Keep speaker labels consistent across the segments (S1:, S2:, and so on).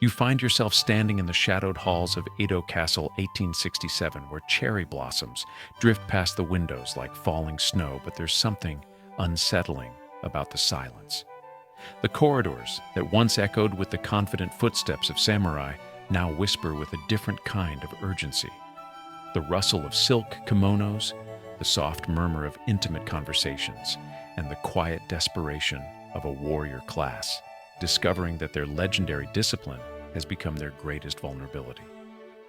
S1: You find yourself standing in the shadowed halls of Edo Castle 1867, where cherry blossoms drift past the windows like falling snow, but there's something unsettling about the silence. The corridors that once echoed with the confident footsteps of samurai now whisper with a different kind of urgency. The rustle of silk kimonos, the soft murmur of intimate conversations, and the quiet desperation of a warrior class, discovering that their legendary discipline has become their greatest vulnerability.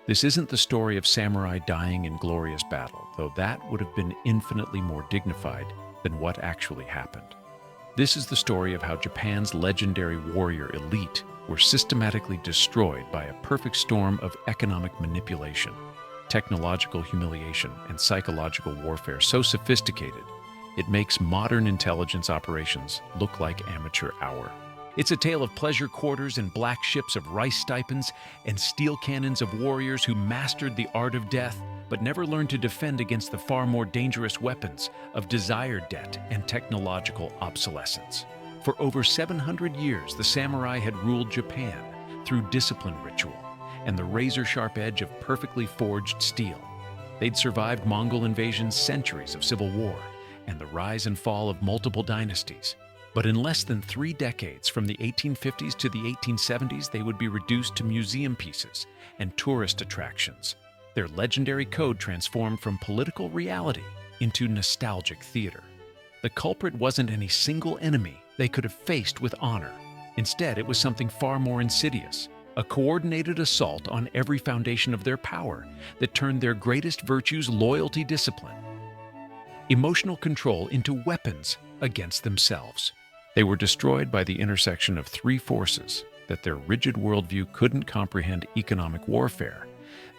S1: This isn't the story of samurai dying in glorious battle, though that would have been infinitely more dignified than what actually happened. This is the story of how Japan's legendary warrior elite were systematically destroyed by a perfect storm of economic manipulation, technological humiliation, and psychological warfare so sophisticated it makes modern intelligence operations look like amateur hour. It's a tale of pleasure quarters and black ships of rice stipends and steel cannons of warriors who mastered the art of death but never learned to defend against the far more dangerous weapons of desire debt and technological obsolescence. For over 700 years, the samurai had ruled Japan through discipline ritual and the razor-sharp edge of perfectly forged steel. They'd survived Mongol invasions, centuries of civil war, and the rise and fall of multiple dynasties. But in less than 3 decades, from the 1850s to the 1870s, they would be reduced to museum pieces and tourist attractions. Their legendary code transformed from political reality into nostalgic theater. The culprit wasn't any single enemy they could have faced with honor. Instead, it was something far more insidious, a coordinated assault on every foundation of their power that turned their greatest virtues, loyalty, discipline, emotional control, into weapons against themselves. They were destroyed by the intersection of 3 forces that their rigid worldview couldn't comprehend: economic warfare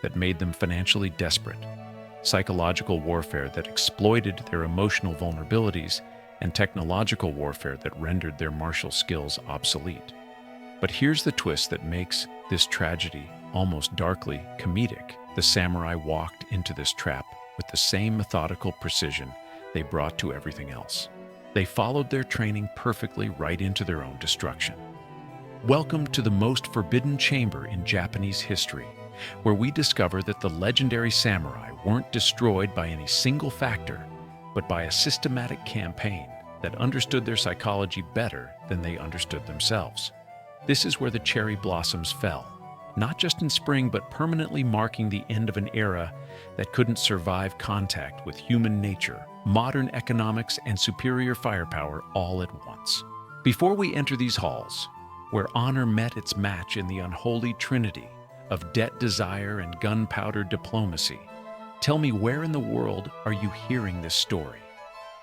S1: that made them financially desperate, psychological warfare that exploited their emotional vulnerabilities, and technological warfare that rendered their martial skills obsolete. But here's the twist that makes this tragedy almost darkly comedic. The samurai walked into this trap with the same methodical precision they brought to everything else. They followed their training perfectly right into their own destruction. Welcome to the most forbidden chamber in Japanese history, where we discover that the legendary samurai weren't destroyed by any single factor, but by a systematic campaign that understood their psychology better than they understood themselves. This is where the cherry blossoms fell, not just in spring, but permanently marking the end of an era that couldn't survive contact with human nature, modern economics, and superior firepower all at once. Before we enter these halls, where honor met its match in the unholy trinity of debt, desire, and gunpowder diplomacy, tell me, where in the world are you hearing this story?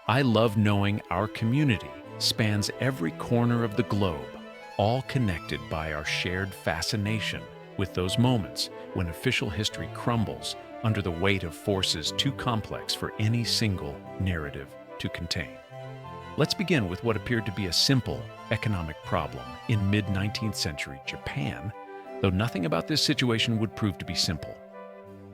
S1: I love knowing our community spans every corner of the globe, all connected by our shared fascination with those moments when official history crumbles under the weight of forces too complex for any single narrative to contain. Let's begin with what appeared to be a simple economic problem in mid-19th century Japan, though nothing about this situation would prove to be simple.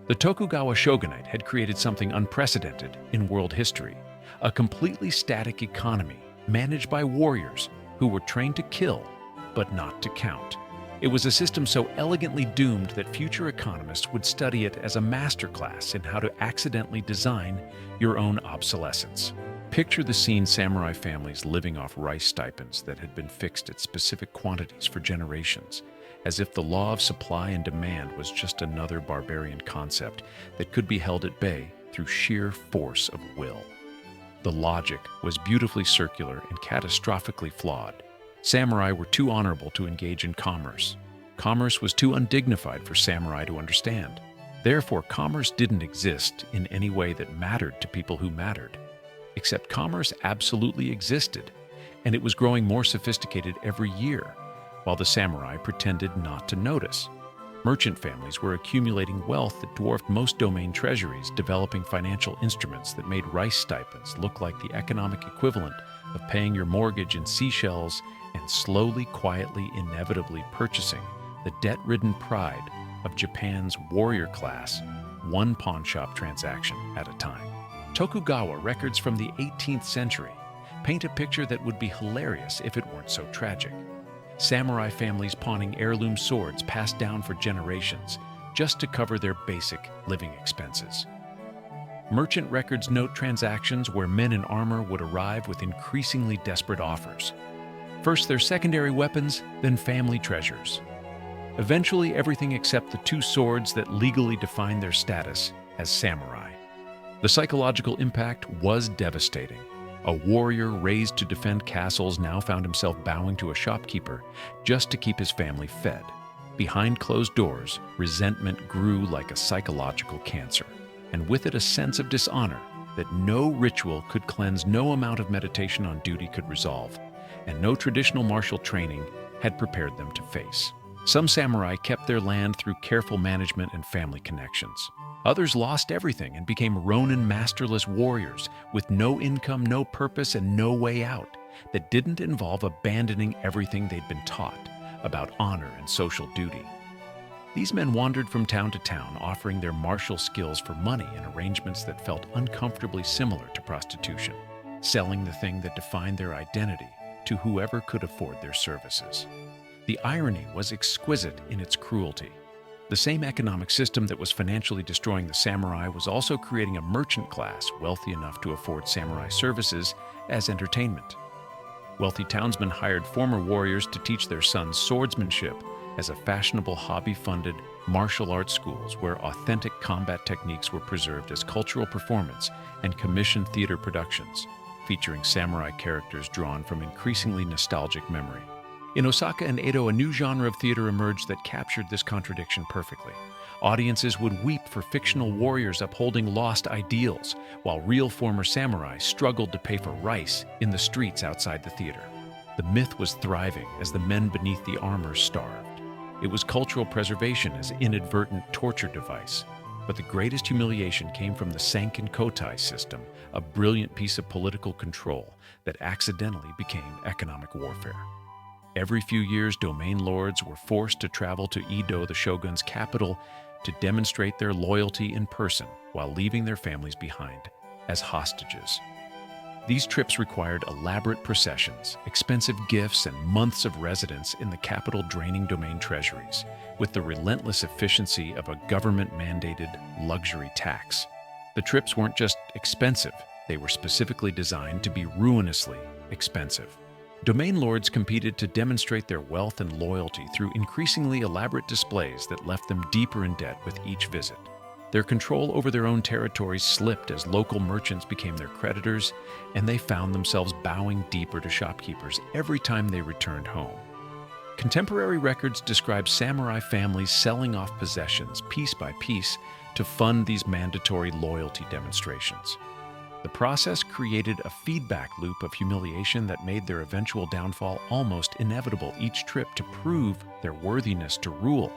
S1: The Tokugawa shogunate had created something unprecedented in world history: a completely static economy managed by warriors who were trained to kill, but not to count. It was a system so elegantly doomed that future economists would study it as a masterclass in how to accidentally design your own obsolescence. Picture the scene: samurai families living off rice stipends that had been fixed at specific quantities for generations, as if the law of supply and demand was just another barbarian concept that could be held at bay through sheer force of will. The logic was beautifully circular and catastrophically flawed. Samurai were too honorable to engage in commerce. Commerce was too undignified for samurai to understand. Therefore, commerce didn't exist in any way that mattered to people who mattered. Except commerce absolutely existed, and it was growing more sophisticated every year, while the samurai pretended not to notice. Merchant families were accumulating wealth that dwarfed most domain treasuries, developing financial instruments that made rice stipends look like the economic equivalent of paying your mortgage in seashells, and slowly, quietly, inevitably purchasing the debt-ridden pride of Japan's warrior class, one pawnshop transaction at a time. Tokugawa records from the 18th century paint a picture that would be hilarious if it weren't so tragic. samurai families pawning heirloom swords passed down for generations just to cover their basic living expenses. Merchant records note transactions where men in armor would arrive with increasingly desperate offers. First their secondary weapons, then family treasures. Eventually everything except the two swords that legally defined their status as samurai. The psychological impact was devastating. A warrior raised to defend castles now found himself bowing to a shopkeeper just to keep his family fed. Behind closed doors, resentment grew like a psychological cancer, and with it a sense of dishonor that no ritual could cleanse, no amount of meditation on duty could resolve, and no traditional martial training had prepared them to face. Some samurai kept their land through careful management and family connections. Others lost everything and became Ronin masterless warriors with no income, no purpose, and no way out that didn't involve abandoning everything they'd been taught about honor and social duty. These men wandered from town to town, offering their martial skills for money in arrangements that felt uncomfortably similar to prostitution, selling the thing that defined their identity to whoever could afford their services. The irony was exquisite in its cruelty. The same economic system that was financially destroying the samurai was also creating a merchant class wealthy enough to afford samurai services as entertainment. Wealthy townsmen hired former warriors to teach their sons swordsmanship as a fashionable hobby-funded martial arts schools where authentic combat techniques were preserved as cultural performance and commissioned theater productions, featuring samurai characters drawn from increasingly nostalgic memory. In Osaka and Edo, a new genre of theater emerged that captured this contradiction perfectly. Audiences would weep for fictional warriors upholding lost ideals, while real former samurai struggled to pay for rice in the streets outside the theater. The myth was thriving as the men beneath the armor starved. It was cultural preservation as inadvertent torture device. But the greatest humiliation came from the sankin-kotai system, a brilliant piece of political control that accidentally became economic warfare. Every few years, domain lords were forced to travel to Edo, the shogun's capital, to demonstrate their loyalty in person while leaving their families behind as hostages. These trips required elaborate processions, expensive gifts, and months of residence in the capital draining domain treasuries, with the relentless efficiency of a government-mandated luxury tax. The trips weren't just expensive, they were specifically designed to be ruinously expensive. Domain lords competed to demonstrate their wealth and loyalty through increasingly elaborate displays that left them deeper in debt with each visit. Their control over their own territories slipped as local merchants became their creditors, and they found themselves bowing deeper to shopkeepers every time they returned home. Contemporary records describe samurai families selling off possessions piece by piece to fund these mandatory loyalty demonstrations. The process created a feedback loop of humiliation that made their eventual downfall almost inevitable. Each trip to prove their worthiness to rule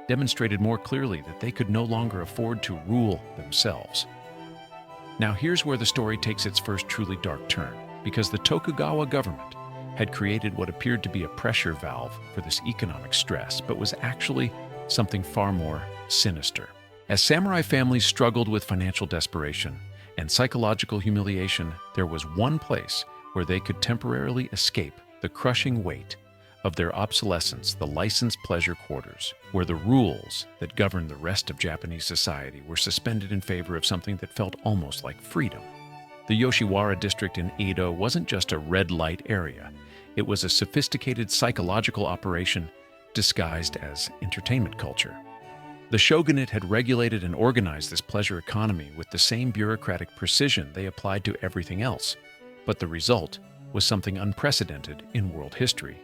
S1: demonstrated more clearly that they could no longer afford to rule themselves. Now here's where the story takes its first truly dark turn, because the Tokugawa government had created what appeared to be a pressure valve for this economic stress, but was actually something far more sinister. As samurai families struggled with financial desperation and psychological humiliation, there was one place where they could temporarily escape the crushing weight of their obsolescence: the licensed pleasure quarters, where the rules that governed the rest of Japanese society were suspended in favor of something that felt almost like freedom. The Yoshiwara district in Edo wasn't just a red light area. It was a sophisticated psychological operation disguised as entertainment culture. The shogunate had regulated and organized this pleasure economy with the same bureaucratic precision they applied to everything else, but the result was something unprecedented in world history: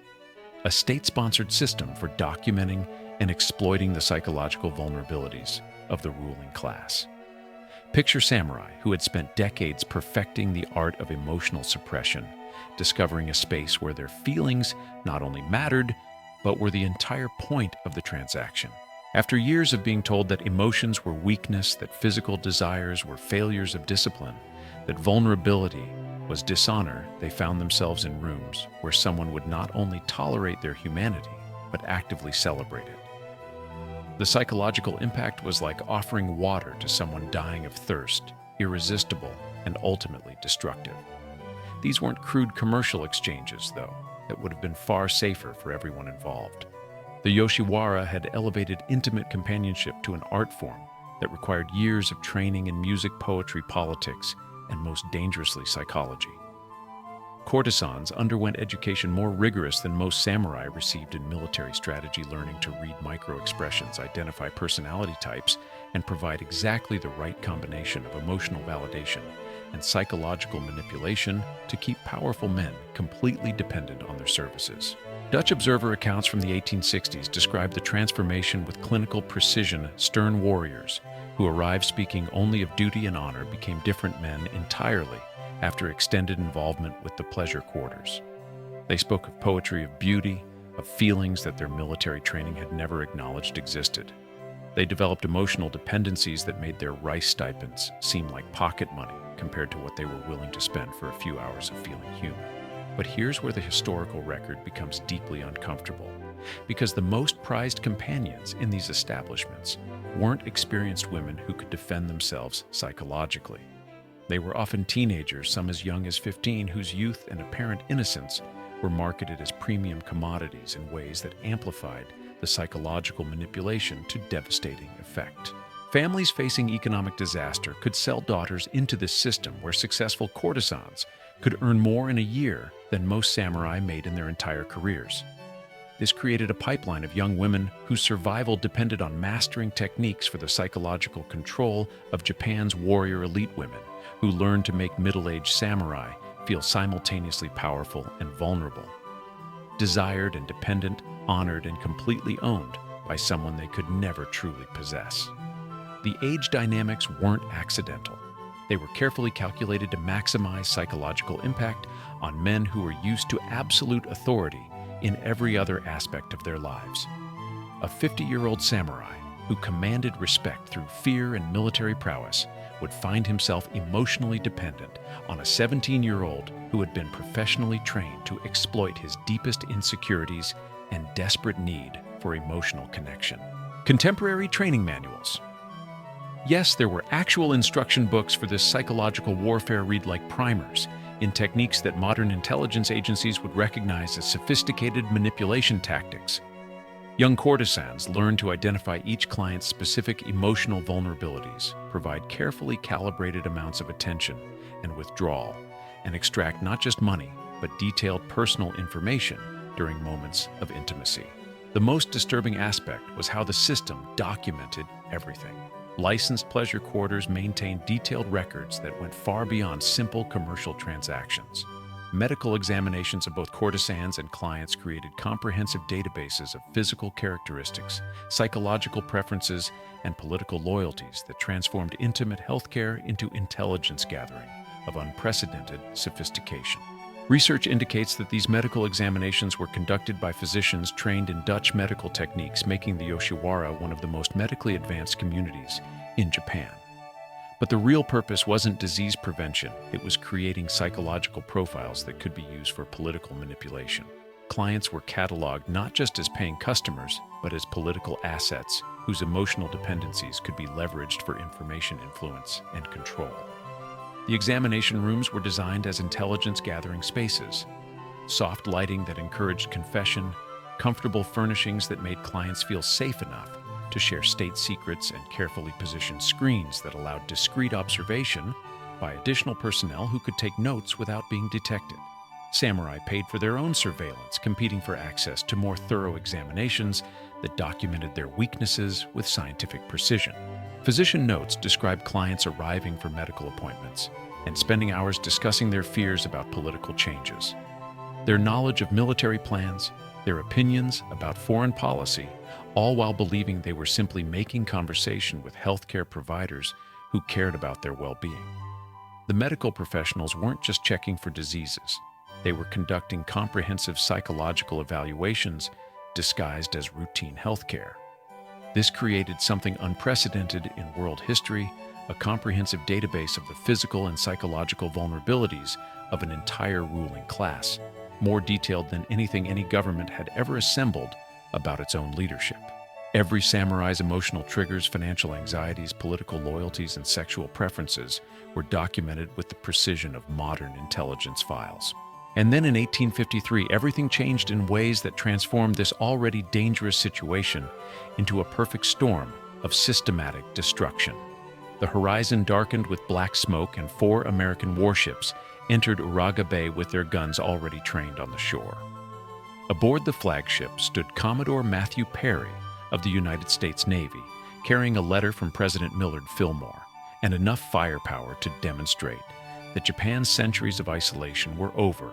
S1: a state-sponsored system for documenting and exploiting the psychological vulnerabilities of the ruling class. Picture samurai who had spent decades perfecting the art of emotional suppression, discovering a space where their feelings not only mattered, but were the entire point of the transaction. After years of being told that emotions were weakness, that physical desires were failures of discipline, that vulnerability was dishonor, they found themselves in rooms where someone would not only tolerate their humanity, but actively celebrate it. The psychological impact was like offering water to someone dying of thirst, irresistible and ultimately destructive. These weren't crude commercial exchanges, though. that would have been far safer for everyone involved. The Yoshiwara had elevated intimate companionship to an art form that required years of training in music, poetry, politics, and most dangerously, psychology. Courtesans underwent education more rigorous than most samurai received in military strategy, learning to read micro-expressions, identify personality types, and provide exactly the right combination of emotional validation and psychological manipulation to keep powerful men completely dependent on their services. Dutch Observer accounts from the 1860s describe the transformation with clinical precision. Stern warriors who arrived speaking only of duty and honor became different men entirely after extended involvement with the pleasure quarters. They spoke of poetry of beauty, of feelings that their military training had never acknowledged existed. They developed emotional dependencies that made their rice stipends seem like pocket money compared to what they were willing to spend for a few hours of feeling human. But here's where the historical record becomes deeply uncomfortable, because the most prized companions in these establishments weren't experienced women who could defend themselves psychologically. They were often teenagers, some as young as 15, whose youth and apparent innocence were marketed as premium commodities in ways that amplified the psychological manipulation to devastating effect. Families facing economic disaster could sell daughters into this system where successful courtesans could earn more in a year than most samurai made in their entire careers. This created a pipeline of young women whose survival depended on mastering techniques for the psychological control of Japan's warrior elite women, who learned to make middle-aged samurai feel simultaneously powerful and vulnerable, desired and dependent, honored and completely owned by someone they could never truly possess. The age dynamics weren't accidental. They were carefully calculated to maximize psychological impact on men who were used to absolute authority in every other aspect of their lives. A 50-year-old samurai who commanded respect through fear and military prowess would find himself emotionally dependent on a 17-year-old who had been professionally trained to exploit his deepest insecurities and desperate need for emotional connection. Contemporary training manuals. Yes, there were actual instruction books for this psychological warfare, read like primers, in techniques that modern intelligence agencies would recognize as sophisticated manipulation tactics. Young courtesans learn to identify each client's specific emotional vulnerabilities, provide carefully calibrated amounts of attention and withdrawal, and extract not just money, but detailed personal information during moments of intimacy. The most disturbing aspect was how the system documented everything. Licensed pleasure quarters maintained detailed records that went far beyond simple commercial transactions. Medical examinations of both courtesans and clients created comprehensive databases of physical characteristics, psychological preferences, and political loyalties that transformed intimate healthcare into intelligence gathering of unprecedented sophistication. Research indicates that these medical examinations were conducted by physicians trained in Dutch medical techniques, making the Yoshiwara one of the most medically advanced communities in Japan. But the real purpose wasn't disease prevention, it was creating psychological profiles that could be used for political manipulation. Clients were cataloged not just as paying customers, but as political assets whose emotional dependencies could be leveraged for information influence and control. The examination rooms were designed as intelligence-gathering spaces. Soft lighting that encouraged confession, comfortable furnishings that made clients feel safe enough to share state secrets, and carefully positioned screens that allowed discreet observation by additional personnel who could take notes without being detected. Samurai paid for their own surveillance, competing for access to more thorough examinations that documented their weaknesses with scientific precision. Physician notes describe clients arriving for medical appointments and spending hours discussing their fears about political changes. Their knowledge of military plans, their opinions about foreign policy, all while believing they were simply making conversation with healthcare providers who cared about their well-being. The medical professionals weren't just checking for diseases. They were conducting comprehensive psychological evaluations disguised as routine healthcare. This created something unprecedented in world history, a comprehensive database of the physical and psychological vulnerabilities of an entire ruling class, more detailed than anything any government had ever assembled about its own leadership. Every samurai's emotional triggers, financial anxieties, political loyalties, and sexual preferences were documented with the precision of modern intelligence files. And then in 1853, everything changed in ways that transformed this already dangerous situation into a perfect storm of systematic destruction. The horizon darkened with black smoke, and 4 American warships entered Uraga Bay with their guns already trained on the shore. Aboard the flagship stood Commodore Matthew Perry of the United States Navy, carrying a letter from President Millard Fillmore and enough firepower to demonstrate that Japan's centuries of isolation were over,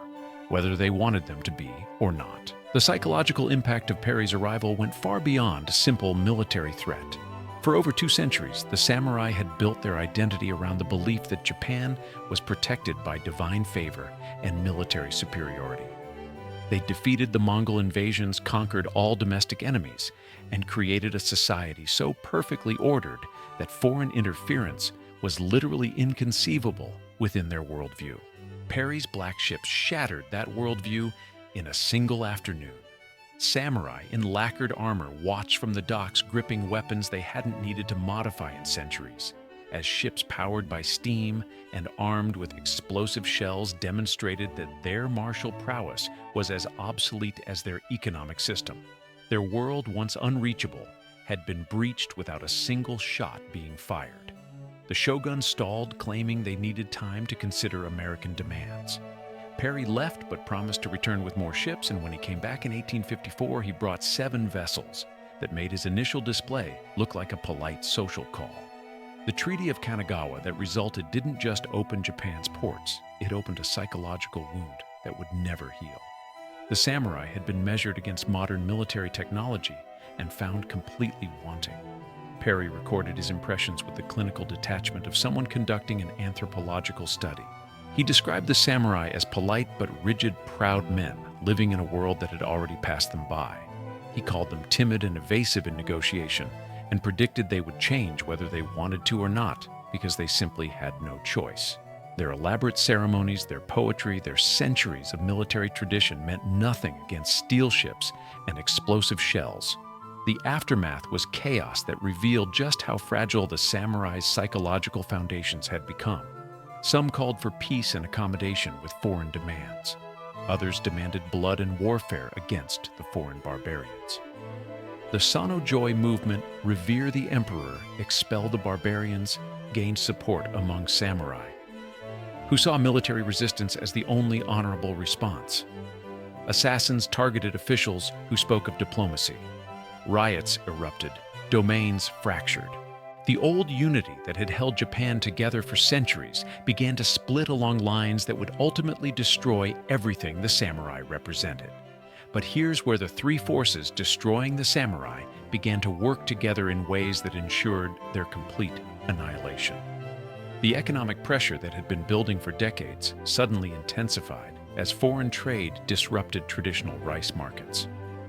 S1: whether they wanted them to be or not. The psychological impact of Perry's arrival went far beyond a simple military threat. For over 2 centuries, the samurai had built their identity around the belief that Japan was protected by divine favor and military superiority. They defeated the Mongol invasions, conquered all domestic enemies, and created a society so perfectly ordered that foreign interference was literally inconceivable within their worldview. Perry's black ships shattered that worldview in a single afternoon. Samurai in lacquered armor watched from the docks, gripping weapons they hadn't needed to modify in centuries, as ships powered by steam and armed with explosive shells demonstrated that their martial prowess was as obsolete as their economic system. Their world, once unreachable, had been breached without a single shot being fired. The shogun stalled, claiming they needed time to consider American demands. Perry left but promised to return with more ships, and when he came back in 1854, he brought 7 vessels that made his initial display look like a polite social call. The Treaty of Kanagawa that resulted didn't just open Japan's ports, it opened a psychological wound that would never heal. The samurai had been measured against modern military technology and found completely wanting. Perry recorded his impressions with the clinical detachment of someone conducting an anthropological study. He described the samurai as polite but rigid, proud men living in a world that had already passed them by. He called them timid and evasive in negotiation and predicted they would change whether they wanted to or not, because they simply had no choice. Their elaborate ceremonies, their poetry, their centuries of military tradition meant nothing against steel ships and explosive shells. The aftermath was chaos that revealed just how fragile the samurai's psychological foundations had become. Some called for peace and accommodation with foreign demands. Others demanded blood and warfare against the foreign barbarians. The Sano-Joi movement, revere the emperor, expel the barbarians, gained support among samurai, who saw military resistance as the only honorable response. Assassins targeted officials who spoke of diplomacy. Riots erupted, domains fractured. The old unity that had held Japan together for centuries began to split along lines that would ultimately destroy everything the samurai represented. But here's where the 3 forces destroying the samurai began to work together in ways that ensured their complete annihilation. The economic pressure that had been building for decades suddenly intensified as foreign trade disrupted traditional rice markets.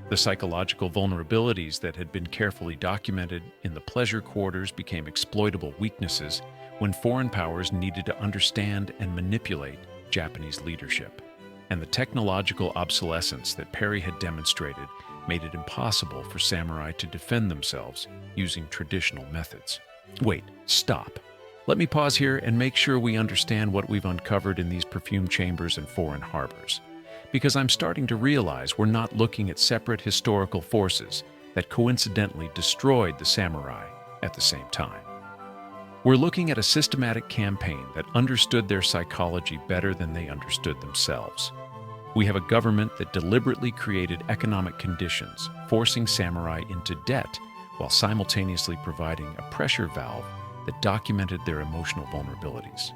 S1: The psychological vulnerabilities that had been carefully documented in the pleasure quarters became exploitable weaknesses when foreign powers needed to understand and manipulate Japanese leadership. And the technological obsolescence that Perry had demonstrated made it impossible for samurai to defend themselves using traditional methods. Wait, stop. Let me pause here and make sure we understand what we've uncovered in these perfume chambers and foreign harbors. Because I'm starting to realize we're not looking at separate historical forces that coincidentally destroyed the samurai at the same time. We're looking at a systematic campaign that understood their psychology better than they understood themselves. We have a government that deliberately created economic conditions, forcing samurai into debt while simultaneously providing a pressure valve that documented their emotional vulnerabilities.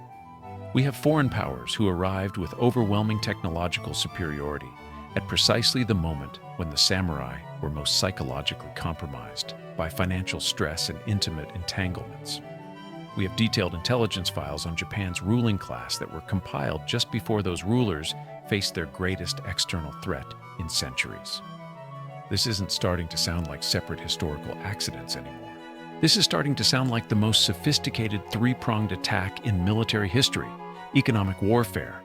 S1: We have foreign powers who arrived with overwhelming technological superiority at precisely the moment when the samurai were most psychologically compromised by financial stress and intimate entanglements. We have detailed intelligence files on Japan's ruling class that were compiled just before those rulers faced their greatest external threat in centuries. This isn't starting to sound like separate historical accidents anymore. This is starting to sound like the most sophisticated 3-pronged attack in military history: economic warfare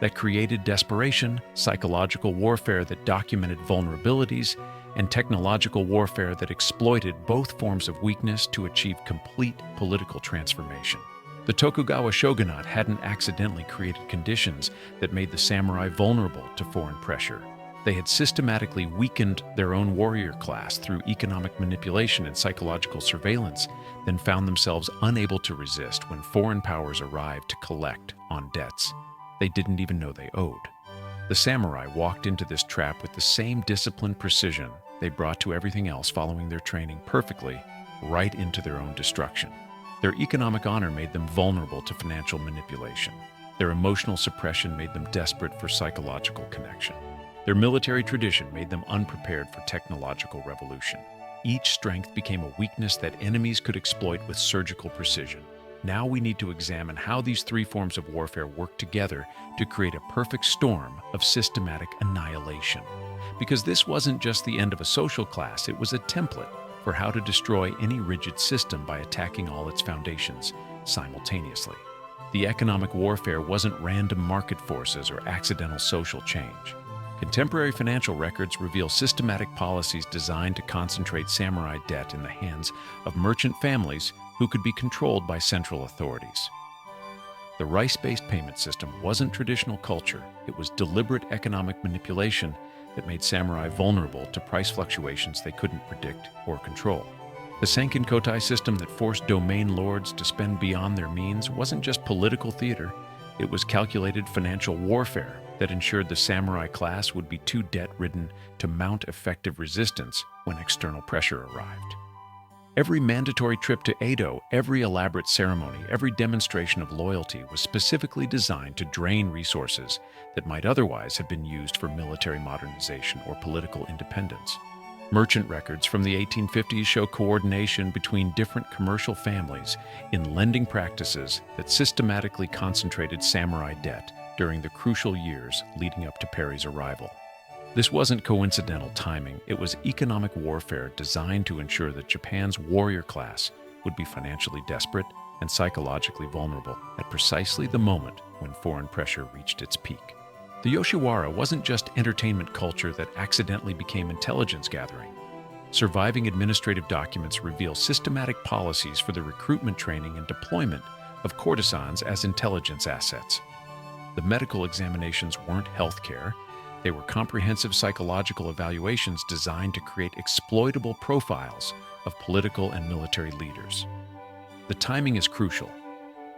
S1: that created desperation, psychological warfare that documented vulnerabilities, and technological warfare that exploited both forms of weakness to achieve complete political transformation. The Tokugawa shogunate hadn't accidentally created conditions that made the samurai vulnerable to foreign pressure. They had systematically weakened their own warrior class through economic manipulation and psychological surveillance, then found themselves unable to resist when foreign powers arrived to collect on debts they didn't even know they owed. The samurai walked into this trap with the same disciplined precision they brought to everything else, following their training perfectly, right into their own destruction. Their economic honor made them vulnerable to financial manipulation. Their emotional suppression made them desperate for psychological connection. Their military tradition made them unprepared for technological revolution. Each strength became a weakness that enemies could exploit with surgical precision. Now we need to examine how these three forms of warfare work together to create a perfect storm of systematic annihilation. Because this wasn't just the end of a social class, it was a template for how to destroy any rigid system by attacking all its foundations simultaneously. The economic warfare wasn't random market forces or accidental social change. Contemporary financial records reveal systematic policies designed to concentrate samurai debt in the hands of merchant families who could be controlled by central authorities. The rice-based payment system wasn't traditional culture, it was deliberate economic manipulation that made samurai vulnerable to price fluctuations they couldn't predict or control. The sankin-kotai system that forced domain lords to spend beyond their means wasn't just political theater, it was calculated financial warfare that ensured the samurai class would be too debt-ridden to mount effective resistance when external pressure arrived. Every mandatory trip to Edo, every elaborate ceremony, every demonstration of loyalty was specifically designed to drain resources that might otherwise have been used for military modernization or political independence. Merchant records from the 1850s show coordination between different commercial families in lending practices that systematically concentrated samurai debt during the crucial years leading up to Perry's arrival. This wasn't coincidental timing, it was economic warfare designed to ensure that Japan's warrior class would be financially desperate and psychologically vulnerable at precisely the moment when foreign pressure reached its peak. The Yoshiwara wasn't just entertainment culture that accidentally became intelligence gathering. Surviving administrative documents reveal systematic policies for the recruitment, training, and deployment of courtesans as intelligence assets. The medical examinations weren't healthcare, they were comprehensive psychological evaluations designed to create exploitable profiles of political and military leaders. The timing is crucial.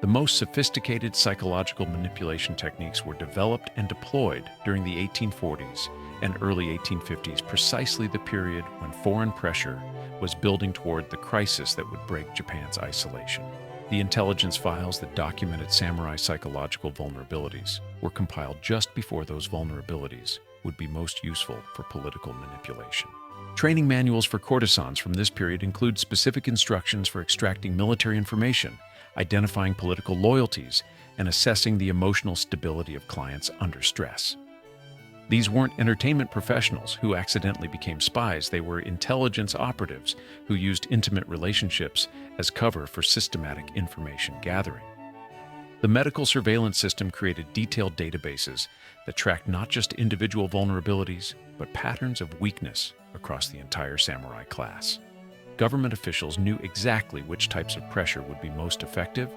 S1: The most sophisticated psychological manipulation techniques were developed and deployed during the 1840s and early 1850s, precisely the period when foreign pressure was building toward the crisis that would break Japan's isolation. The intelligence files that documented samurai psychological vulnerabilities were compiled just before those vulnerabilities would be most useful for political manipulation. Training manuals for courtesans from this period include specific instructions for extracting military information, identifying political loyalties, and assessing the emotional stability of clients under stress. These weren't entertainment professionals who accidentally became spies, they were intelligence operatives who used intimate relationships as cover for systematic information gathering. The medical surveillance system created detailed databases that tracked not just individual vulnerabilities, but patterns of weakness across the entire samurai class. Government officials knew exactly which types of pressure would be most effective,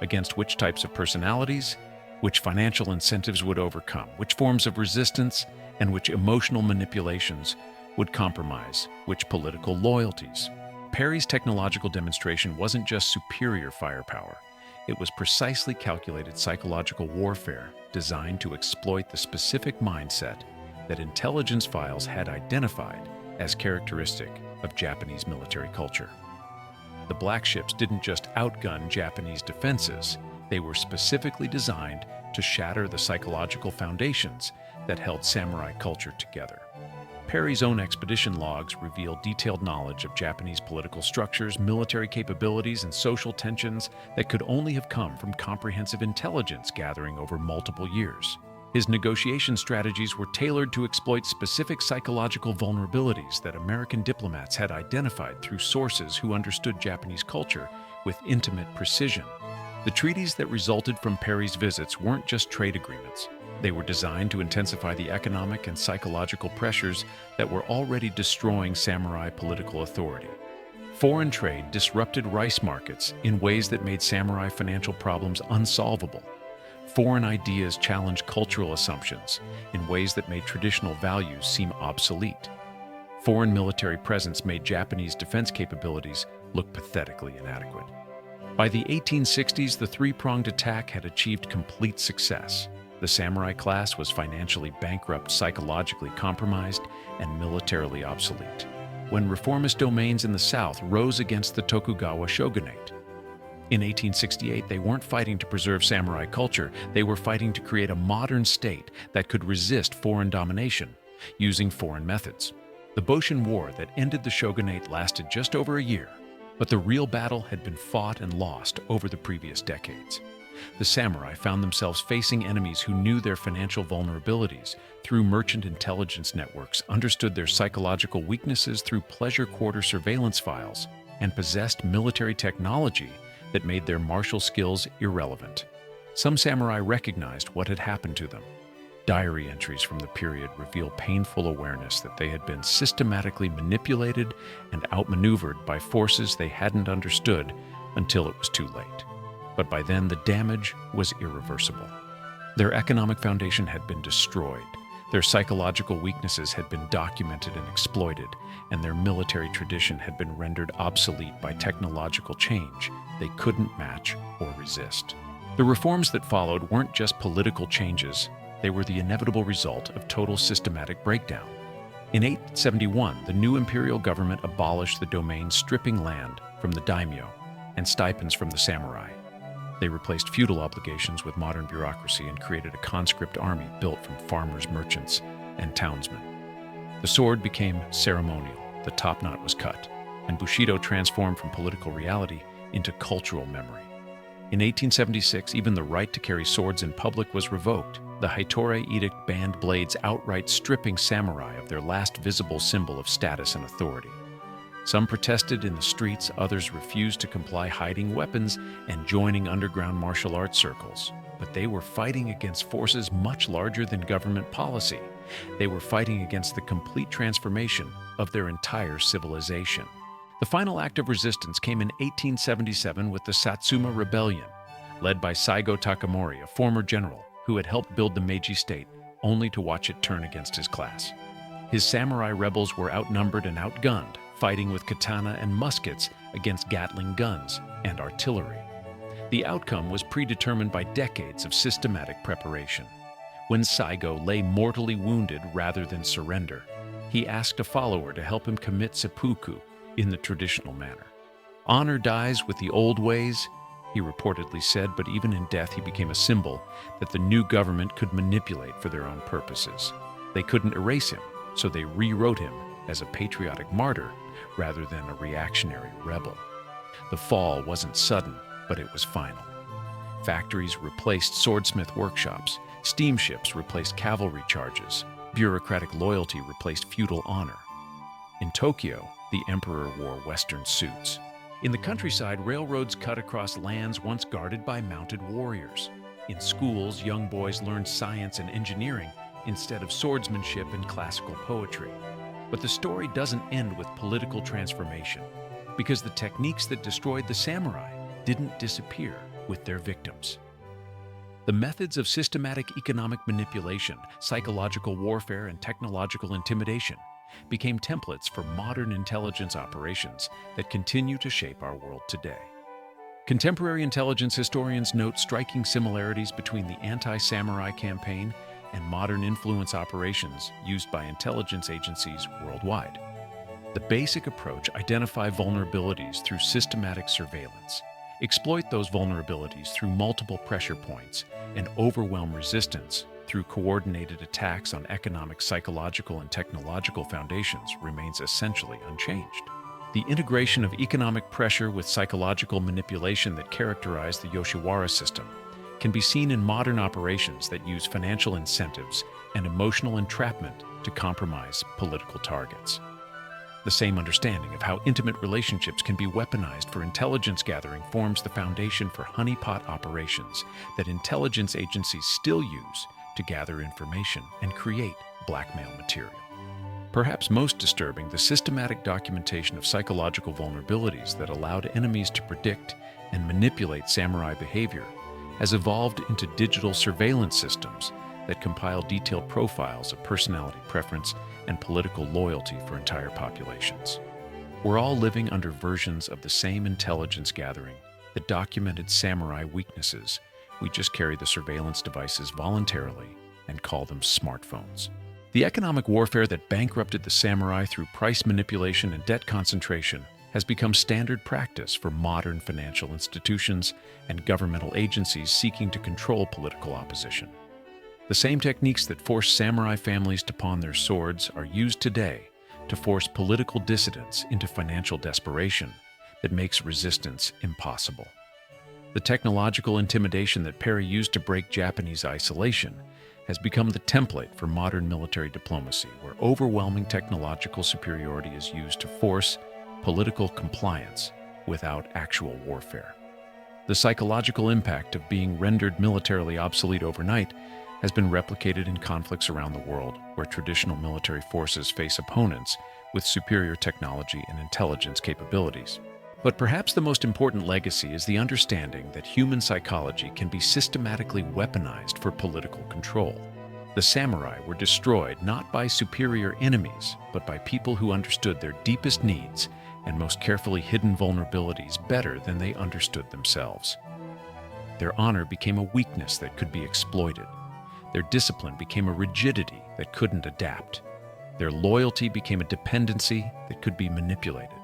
S1: against which types of personalities, which financial incentives would overcome, which forms of resistance, and which emotional manipulations would compromise which political loyalties. Perry's technological demonstration wasn't just superior firepower, it was precisely calculated psychological warfare designed to exploit the specific mindset that intelligence files had identified as characteristic of Japanese military culture. The black ships didn't just outgun Japanese defenses, they were specifically designed to shatter the psychological foundations that held samurai culture together. Perry's own expedition logs reveal detailed knowledge of Japanese political structures, military capabilities, and social tensions that could only have come from comprehensive intelligence gathering over multiple years. His negotiation strategies were tailored to exploit specific psychological vulnerabilities that American diplomats had identified through sources who understood Japanese culture with intimate precision. The treaties that resulted from Perry's visits weren't just trade agreements. They were designed to intensify the economic and psychological pressures that were already destroying samurai political authority. Foreign trade disrupted rice markets in ways that made samurai financial problems unsolvable. Foreign ideas challenged cultural assumptions in ways that made traditional values seem obsolete. Foreign military presence made Japanese defense capabilities look pathetically inadequate. By the 1860s, the three-pronged attack had achieved complete success. The samurai class was financially bankrupt, psychologically compromised, and militarily obsolete, when reformist domains in the south rose against the Tokugawa shogunate. In 1868, they weren't fighting to preserve samurai culture, they were fighting to create a modern state that could resist foreign domination, using foreign methods. The Boshin War that ended the shogunate lasted just over a year, but the real battle had been fought and lost over the previous decades. The samurai found themselves facing enemies who knew their financial vulnerabilities through merchant intelligence networks, understood their psychological weaknesses through pleasure quarter surveillance files, and possessed military technology that made their martial skills irrelevant. Some samurai recognized what had happened to them. Diary entries from the period reveal painful awareness that they had been systematically manipulated and outmaneuvered by forces they hadn't understood until it was too late. But by then, the damage was irreversible. Their economic foundation had been destroyed, their psychological weaknesses had been documented and exploited, and their military tradition had been rendered obsolete by technological change they couldn't match or resist. The reforms that followed weren't just political changes, they were the inevitable result of total systematic breakdown. In 871, the new imperial government abolished the domain, stripping land from the daimyo and stipends from the samurai. They replaced feudal obligations with modern bureaucracy and created a conscript army built from farmers, merchants, and townsmen. The sword became ceremonial, the top knot was cut, and Bushido transformed from political reality into cultural memory. In 1876, even the right to carry swords in public was revoked. The Haitōrei edict banned blades, outright stripping samurai of their last visible symbol of status and authority. Some protested in the streets, others refused to comply, hiding weapons and joining underground martial arts circles. But they were fighting against forces much larger than government policy. They were fighting against the complete transformation of their entire civilization. The final act of resistance came in 1877 with the Satsuma Rebellion, led by Saigo Takamori, a former general who had helped build the Meiji state, only to watch it turn against his class. His samurai rebels were outnumbered and outgunned, fighting with katana and muskets against Gatling guns and artillery. The outcome was predetermined by decades of systematic preparation. When Saigo lay mortally wounded rather than surrender, he asked a follower to help him commit seppuku in the traditional manner. "Honor dies with the old ways," he reportedly said, but even in death he became a symbol that the new government could manipulate for their own purposes. They couldn't erase him, so they rewrote him as a patriotic martyr rather than a reactionary rebel. The fall wasn't sudden, but it was final. Factories replaced swordsmith workshops, steamships replaced cavalry charges, bureaucratic loyalty replaced feudal honor. In Tokyo, the emperor wore Western suits. In the countryside, railroads cut across lands once guarded by mounted warriors. In schools, young boys learned science and engineering instead of swordsmanship and classical poetry. But the story doesn't end with political transformation, because the techniques that destroyed the samurai didn't disappear with their victims. The methods of systematic economic manipulation, psychological warfare, and technological intimidation became templates for modern intelligence operations that continue to shape our world today. Contemporary intelligence historians note striking similarities between the anti-samurai campaign and modern influence operations used by intelligence agencies worldwide. The basic approach: identify vulnerabilities through systematic surveillance, exploit those vulnerabilities through multiple pressure points, and overwhelm resistance through coordinated attacks on economic, psychological, and technological foundations remains essentially unchanged. The integration of economic pressure with psychological manipulation that characterized the Yoshiwara system can be seen in modern operations that use financial incentives and emotional entrapment to compromise political targets. The same understanding of how intimate relationships can be weaponized for intelligence gathering forms the foundation for honeypot operations that intelligence agencies still use to gather information and create blackmail material. Perhaps most disturbing, the systematic documentation of psychological vulnerabilities that allowed enemies to predict and manipulate samurai behavior has evolved into digital surveillance systems that compile detailed profiles of personality preference and political loyalty for entire populations. We're all living under versions of the same intelligence gathering that documented samurai weaknesses. We just carry the surveillance devices voluntarily and call them smartphones. The economic warfare that bankrupted the samurai through price manipulation and debt concentration has become standard practice for modern financial institutions and governmental agencies seeking to control political opposition. The same techniques that forced samurai families to pawn their swords are used today to force political dissidents into financial desperation that makes resistance impossible. The technological intimidation that Perry used to break Japanese isolation has become the template for modern military diplomacy, where overwhelming technological superiority is used to force political compliance without actual warfare. The psychological impact of being rendered militarily obsolete overnight has been replicated in conflicts around the world, where traditional military forces face opponents with superior technology and intelligence capabilities. But perhaps the most important legacy is the understanding that human psychology can be systematically weaponized for political control. The samurai were destroyed not by superior enemies, but by people who understood their deepest needs and most carefully hidden vulnerabilities better than they understood themselves. Their honor became a weakness that could be exploited. Their discipline became a rigidity that couldn't adapt. Their loyalty became a dependency that could be manipulated.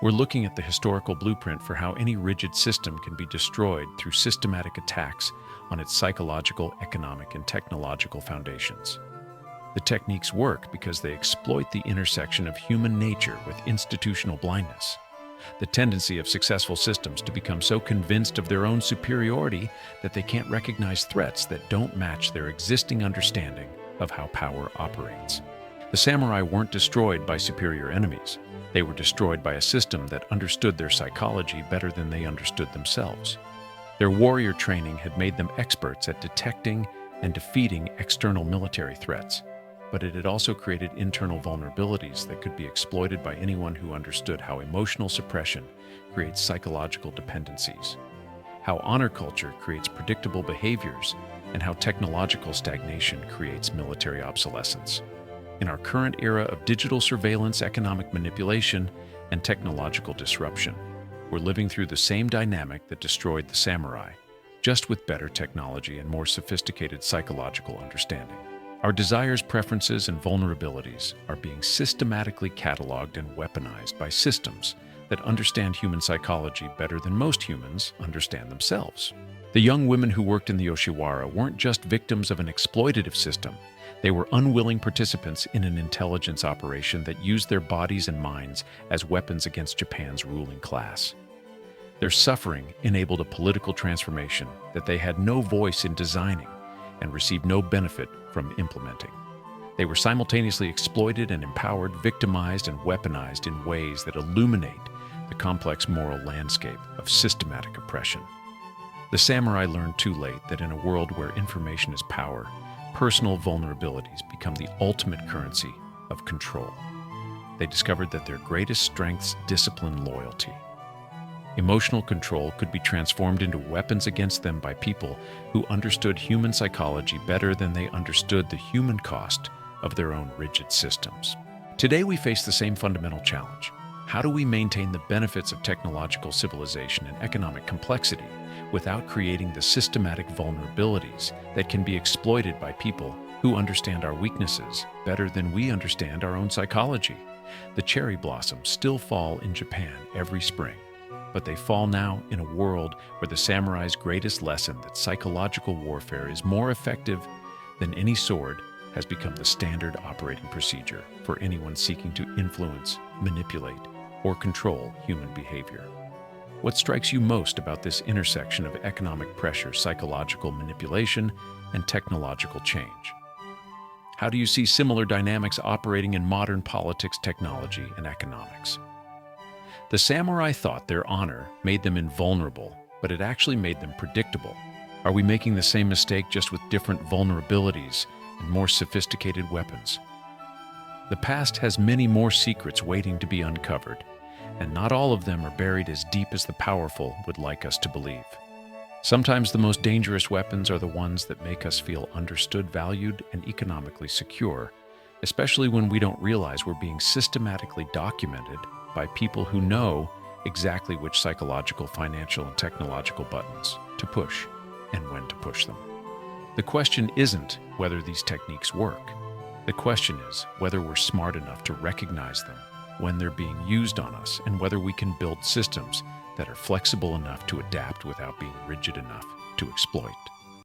S1: We're looking at the historical blueprint for how any rigid system can be destroyed through systematic attacks on its psychological, economic, and technological foundations. The techniques work because they exploit the intersection of human nature with institutional blindness, the tendency of successful systems to become so convinced of their own superiority that they can't recognize threats that don't match their existing understanding of how power operates. The samurai weren't destroyed by superior enemies. They were destroyed by a system that understood their psychology better than they understood themselves. Their warrior training had made them experts at detecting and defeating external military threats, but it had also created internal vulnerabilities that could be exploited by anyone who understood how emotional suppression creates psychological dependencies, how honor culture creates predictable behaviors, and how technological stagnation creates military obsolescence. In our current era of digital surveillance, economic manipulation, and technological disruption, we're living through the same dynamic that destroyed the samurai, just with better technology and more sophisticated psychological understanding. Our desires, preferences, and vulnerabilities are being systematically cataloged and weaponized by systems that understand human psychology better than most humans understand themselves. The young women who worked in the Yoshiwara weren't just victims of an exploitative system. They were unwilling participants in an intelligence operation that used their bodies and minds as weapons against Japan's ruling class. Their suffering enabled a political transformation that they had no voice in designing and received no benefit from implementing. They were simultaneously exploited and empowered, victimized and weaponized in ways that illuminate the complex moral landscape of systematic oppression. The samurai learned too late that in a world where information is power, personal vulnerabilities become the ultimate currency of control. They discovered that their greatest strengths, discipline, loyalty. Emotional control could be transformed into weapons against them by people who understood human psychology better than they understood the human cost of their own rigid systems. Today we face the same fundamental challenge. How do we maintain the benefits of technological civilization and economic complexity without creating the systematic vulnerabilities that can be exploited by people who understand our weaknesses better than we understand our own psychology? The cherry blossoms still fall in Japan every spring, but they fall now in a world where the samurai's greatest lesson, that psychological warfare is more effective than any sword, has become the standard operating procedure for anyone seeking to influence, manipulate, or control human behavior. What strikes you most about this intersection of economic pressure, psychological manipulation, and technological change? How do you see similar dynamics operating in modern politics, technology, and economics? The samurai thought their honor made them invulnerable, but it actually made them predictable. Are we making the same mistake, just with different vulnerabilities and more sophisticated weapons? The past has many more secrets waiting to be uncovered, and not all of them are buried as deep as the powerful would like us to believe. Sometimes the most dangerous weapons are the ones that make us feel understood, valued, and economically secure, especially when we don't realize we're being systematically documented by people who know exactly which psychological, financial, and technological buttons to push and when to push them. The question isn't whether these techniques work. The question is whether we're smart enough to recognize them when they're being used on us, and whether we can build systems that are flexible enough to adapt without being rigid enough to exploit.